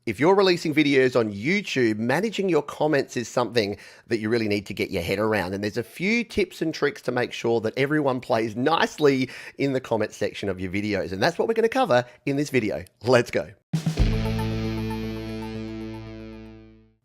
If you're releasing videos on YouTube, managing your comments is something that you really need to get your head around. And there's a few tips and tricks to make sure that everyone plays nicely in the comment section of your videos. And that's what we're going to cover in this video. Let's go.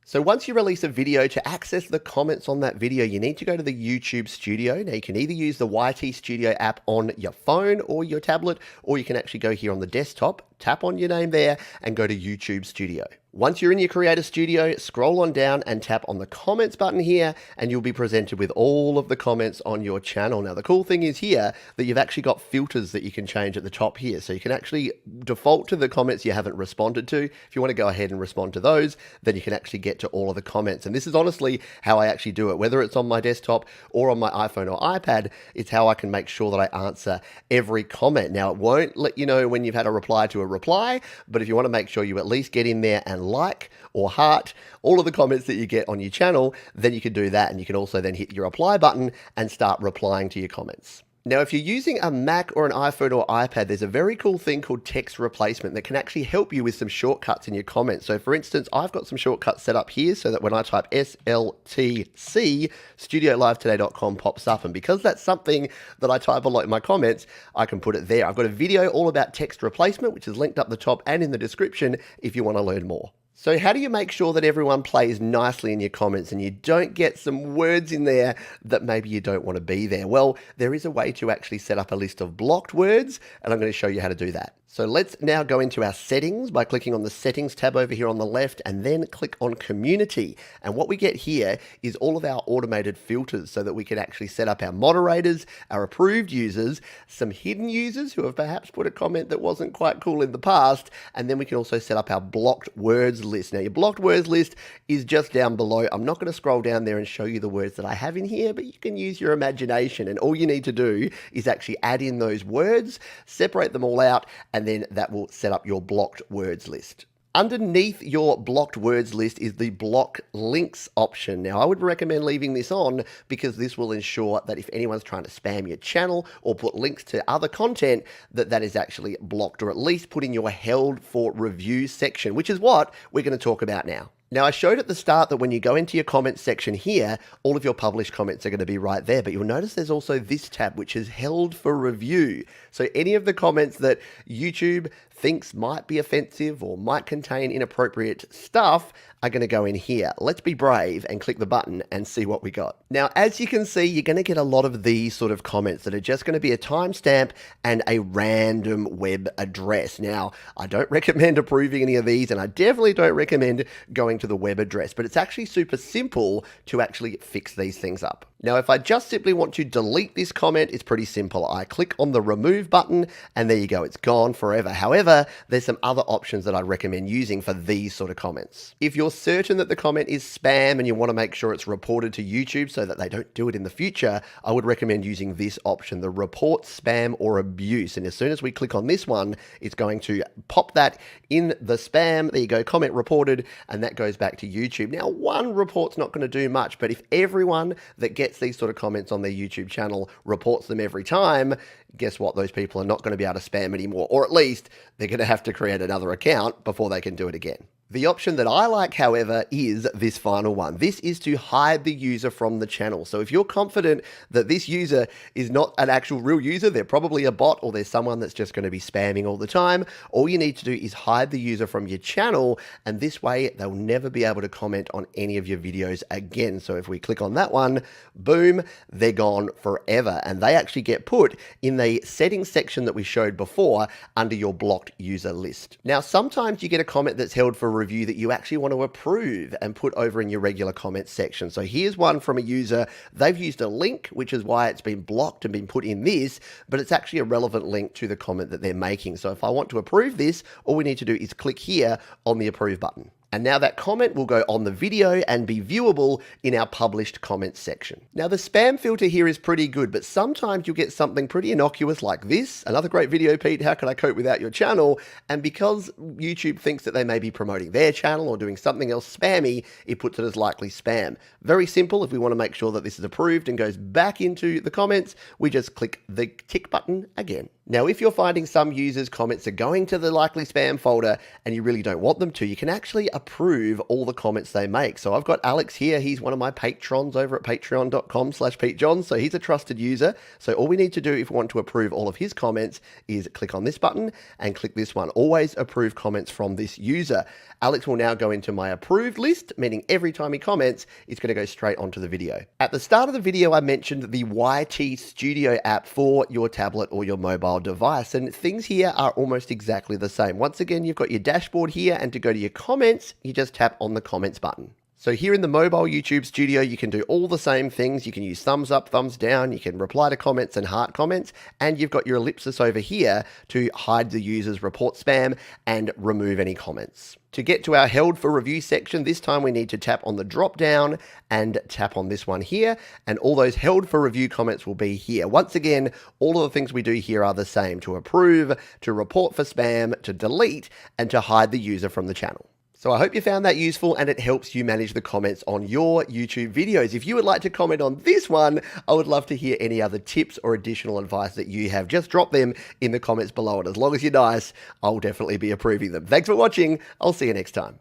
So once you release a video, to access the comments on that video, you need to go to the YouTube Studio. Now you can either use the YT Studio app on your phone or your tablet, or you can actually go here on the desktop, tap on your name there and go to YouTube Studio. Once you're in your Creator Studio, scroll on down and tap on the comments button here, and you'll be presented with all of the comments on your channel. Now, the cool thing is here that you've actually got filters that you can change at the top here. So you can actually default to the comments you haven't responded to. If you want to go ahead and respond to those, then you can actually get to all of the comments. And this is honestly how I actually do it. Whether it's on my desktop or on my iPhone or iPad, it's how I can make sure that I answer every comment. Now, it won't let you know when you've had a reply to a reply, but if you want to make sure you at least get in there and like or heart all of the comments that you get on your channel, then you can do that. And you can also then hit your reply button and start replying to your comments. Now, if you're using a Mac or an iPhone or iPad, there's a very cool thing called text replacement that can actually help you with some shortcuts in your comments. So for instance, I've got some shortcuts set up here so that when I type SLTC, studiolivetoday.com pops up. And because that's something that I type a lot in my comments, I can put it there. I've got a video all about text replacement, which is linked up the top and in the description if you want to learn more. So how do you make sure that everyone plays nicely in your comments and you don't get some words in there that maybe you don't want to be there? Well, there is a way to actually set up a list of blocked words, and I'm going to show you how to do that. So let's now go into our settings by clicking on the settings tab over here on the left and then click on community. And what we get here is all of our automated filters so that we can actually set up our moderators, our approved users, some hidden users who have perhaps put a comment that wasn't quite cool in the past. And then we can also set up our blocked words list. Now your blocked words list is just down below. I'm not going to scroll down there and show you the words that I have in here, but you can use your imagination. And all you need to do is actually add in those words, separate them all out, and then that will set up your blocked words list. Underneath your blocked words list is the block links option. Now, I would recommend leaving this on because this will ensure that if anyone's trying to spam your channel or put links to other content, that is actually blocked, or at least put in your held for review section, which is what we're going to talk about now. Now, I showed at the start that when you go into your comments section here, all of your published comments are going to be right there. But you'll notice there's also this tab, which is held for review. So any of the comments that YouTube thinks might be offensive or might contain inappropriate stuff are going to go in here. Let's be brave and click the button and see what we got. Now, as you can see, you're going to get a lot of these sort of comments that are just going to be a timestamp and a random web address. Now, I don't recommend approving any of these, and I definitely don't recommend going to the web address, but it's actually super simple to actually fix these things up. Now, if I just simply want to delete this comment, it's pretty simple. I click on the remove button and there you go, it's gone forever. However, there's some other options that I recommend using for these sort of comments. If you're certain that the comment is spam and you want to make sure it's reported to YouTube so that they don't do it in the future, I would recommend using this option, the report spam or abuse. And as soon as we click on this one, it's going to pop that in the spam. There you go, comment reported, and that goes back to YouTube. Now, one report's not going to do much, but if everyone that gets these sort of comments on their YouTube channel reports them every time, guess what? Those people are not going to be able to spam anymore, or at least they're going to have to create another account before they can do it again. The option that I like, however, is this final one. This is to hide the user from the channel. So if you're confident that this user is not an actual real user, they're probably a bot or there's someone that's just going to be spamming all the time, all you need to do is hide the user from your channel, and this way they'll never be able to comment on any of your videos again. So if we click on that one, boom, they're gone forever. And they actually get put in the settings section that we showed before under your blocked user list. Now, sometimes you get a comment that's held for review that you actually want to approve and put over in your regular comments section. So here's one from a user. They've used a link, which is why it's been blocked and been put in this, but it's actually a relevant link to the comment that they're making. So if I want to approve this, all we need to do is click here on the approve button. And now that comment will go on the video and be viewable in our published comments section. Now the spam filter here is pretty good, but sometimes you'll get something pretty innocuous like this. Another great video, Pete, how can I cope without your channel? And because YouTube thinks that they may be promoting their channel or doing something else spammy, it puts it as likely spam. Very simple. If we want to make sure that this is approved and goes back into the comments, we just click the tick button again. Now, if you're finding some users' comments are going to the likely spam folder and you really don't want them to, you can actually approve all the comments they make. So I've got Alex here. He's one of my patrons over at patreon.com/PeteJohns. So he's a trusted user. So all we need to do if we want to approve all of his comments is click on this button and click this one. Always approve comments from this user. Alex will now go into my approved list, meaning every time he comments, it's going to go straight onto the video. At the start of the video, I mentioned the YT Studio app for your tablet or your mobile device, and things here are almost exactly the same. Once again, you've got your dashboard here, and to go to your comments, you just tap on the comments button. So here in the mobile YouTube Studio, you can do all the same things. You can use thumbs up, thumbs down, you can reply to comments and heart comments, and you've got your ellipsis over here to hide the users, report spam, and remove any comments. To get to our held for review section, this time we need to tap on the drop down and tap on this one here, and all those held for review comments will be here. Once again, all of the things we do here are the same: to approve, to report for spam, to delete, and to hide the user from the channel. So I hope you found that useful and it helps you manage the comments on your YouTube videos. If you would like to comment on this one, I would love to hear any other tips or additional advice that you have. Just drop them in the comments below, and as long as you're nice, I'll definitely be approving them. Thanks for watching. I'll see you next time.